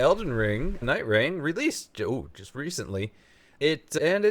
Elden Ring, NightReign released just recently. It's doing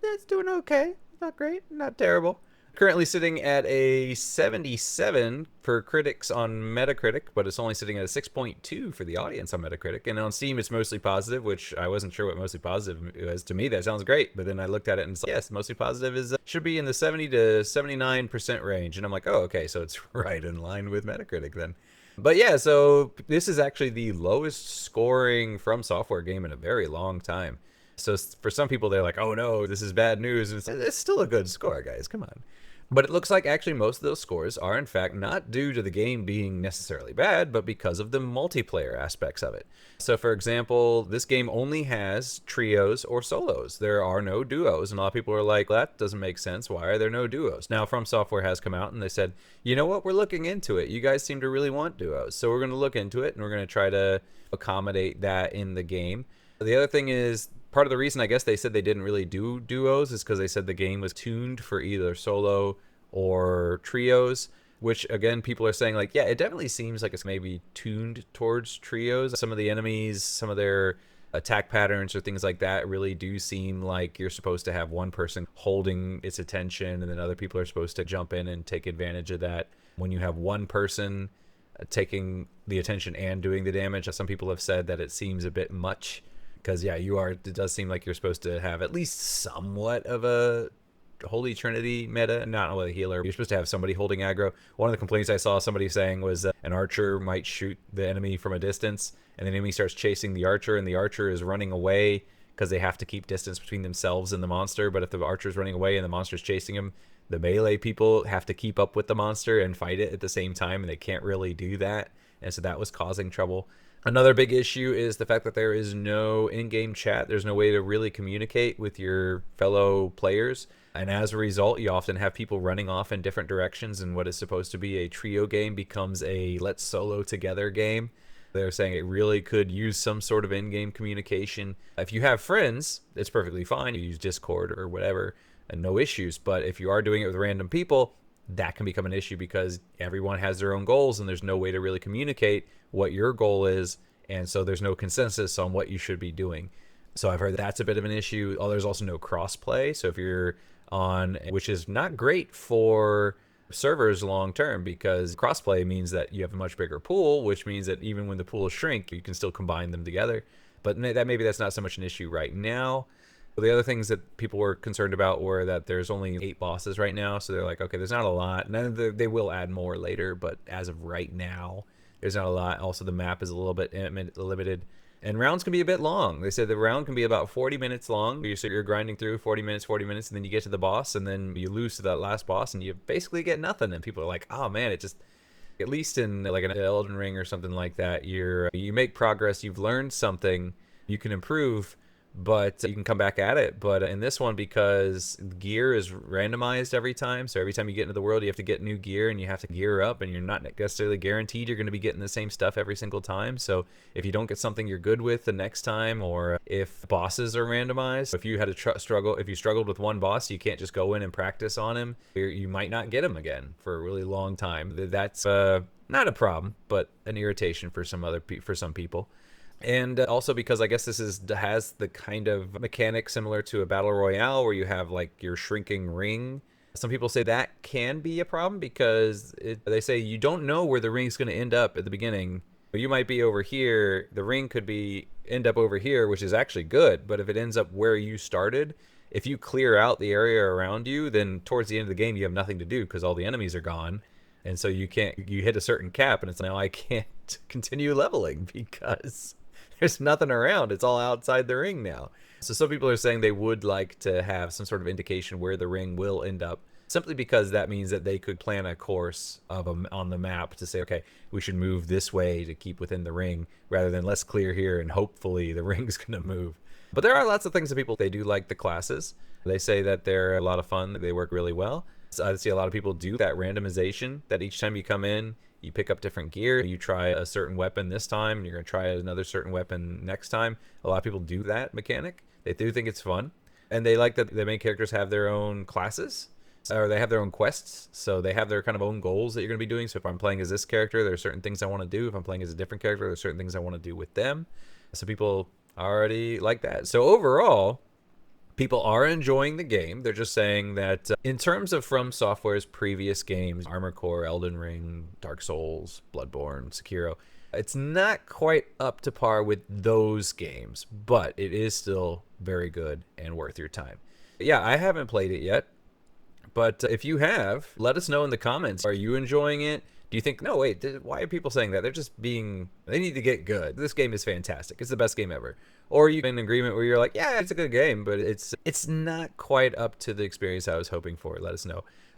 it's doing okay. Not great, not terrible. Currently sitting at a 77 for critics on Metacritic, but it's only sitting at a 6.2 for the audience on Metacritic. And on Steam, it's mostly positive, which I wasn't sure what mostly positive was. To me, that sounds great. But then I looked at it and it's like, yes, mostly positive is should be in the 70 to 79% range. And I'm like, oh, okay, so it's right in line with Metacritic then. But yeah, so this is actually the lowest scoring From Software game in a very long time. So for some people, they're like, oh no, this is bad news. It's still a good score, guys. Come on. But it looks like actually most of those scores are in fact not due to the game being necessarily bad, but because of the multiplayer aspects of it. So for example, this game only has trios or solos. There are no duos, and a lot of people are like, that doesn't make sense. Why are there no duos? Now, From Software has come out and they said, you know what, we're looking into it. You guys seem to really want duos. So we're going to look into it and we're going to try to accommodate that in the game. The other thing is, part of the reason I guess they said they didn't really do duos is because they said the game was tuned for either solo or trios, which again, people are saying like, yeah, it definitely seems like it's maybe tuned towards trios. Some of the enemies, some of their attack patterns or things like that really do seem like you're supposed to have one person holding its attention and then other people are supposed to jump in and take advantage of that. When you have one person taking the attention and doing the damage, some people have said that it seems a bit much. Because, yeah, it does seem like you're supposed to have at least somewhat of a Holy Trinity meta, not with a healer. You're supposed to have somebody holding aggro. One of the complaints I saw somebody saying was an archer might shoot the enemy from a distance, and the enemy starts chasing the archer, and the archer is running away because they have to keep distance between themselves and the monster. But if the archer is running away and the monster's chasing him, the melee people have to keep up with the monster and fight it at the same time, and they can't really do that. And so that was causing trouble. Another big issue is the fact that there is no in-game chat. There's no way to really communicate with your fellow players. And as a result, you often have people running off in different directions, and what is supposed to be a trio game becomes a let's solo together game. They're saying it really could use some sort of in-game communication. If you have friends, it's perfectly fine. You use Discord or whatever, and no issues. But if you are doing it with random people, that can become an issue because everyone has their own goals and there's no way to really communicate what your goal is, and so there's no consensus on what you should be doing. So I've heard that's a bit of an issue. There's also no cross-play, so if you're on, which is not great for servers long term, because cross-play means that you have a much bigger pool, which means that even when the pools shrink, you can still combine them together. But maybe that's not so much an issue right now. The other things that people were concerned about were that there's only 8 bosses right now, so they're like, okay, there's not a lot. And then they will add more later, but as of right now, there's not a lot. Also, the map is a little bit limited, and rounds can be a bit long. They said the round can be about 40 minutes long. So you're grinding through 40 minutes, and then you get to the boss, and then you lose to that last boss, and you basically get nothing. And people are like, oh man, it just, at least in like an Elden Ring or something like that, you make progress, you've learned something, you can improve, but you can come back at it. But in this one, because gear is randomized every time, so every time you get into the world, you have to get new gear and you have to gear up, and you're not necessarily guaranteed you're going to be getting the same stuff every single time. So if you don't get something you're good with the next time, or if bosses are randomized, if you had to if you struggled with one boss, you can't just go in and practice on him. You might not get him again for a really long time. That's not a problem, but an irritation for some people. And also because I guess this has the kind of mechanic similar to a battle royale where you have like your shrinking ring. Some people say that can be a problem because they say you don't know where the ring's going to end up at the beginning. You might be over here, the ring could end up over here, which is actually good, but if it ends up where you started, if you clear out the area around you, then towards the end of the game you have nothing to do because all the enemies are gone. And so you hit a certain cap and it's now I can't continue leveling because there's nothing around. It's all outside the ring now. So some people are saying they would like to have some sort of indication where the ring will end up, simply because that means that they could plan a course on the map to say, okay, we should move this way to keep within the ring, rather than let's clear here and hopefully the ring's going to move. But there are lots of things that they do like the classes. They say that they're a lot of fun. They work really well. So I see a lot of people do that randomization, that each time you come in, you pick up different gear. You try a certain weapon this time, and you're going to try another certain weapon next time. A lot of people do that mechanic. They do think it's fun. And they like that the main characters have their own classes. or they have their own quests, so they have their kind of own goals that you're going to be doing. So if I'm playing as this character, there are certain things I want to do. If I'm playing as a different character, there's certain things I want to do with them. So people already like that. So overall, people are enjoying the game. They're just saying that in terms of From Software's previous games, Armored Core, Elden Ring, Dark Souls, Bloodborne, Sekiro, it's not quite up to par with those games, but it is still very good and worth your time. Yeah, I haven't played it yet, but if you have, let us know in the comments. Are you enjoying it? Do you think, no, wait, why are people saying that? They're just being, they need to get good. This game is fantastic. It's the best game ever. Or you in agreement where you're like, yeah, it's a good game, but it's not quite up to the experience I was hoping for. Let us know.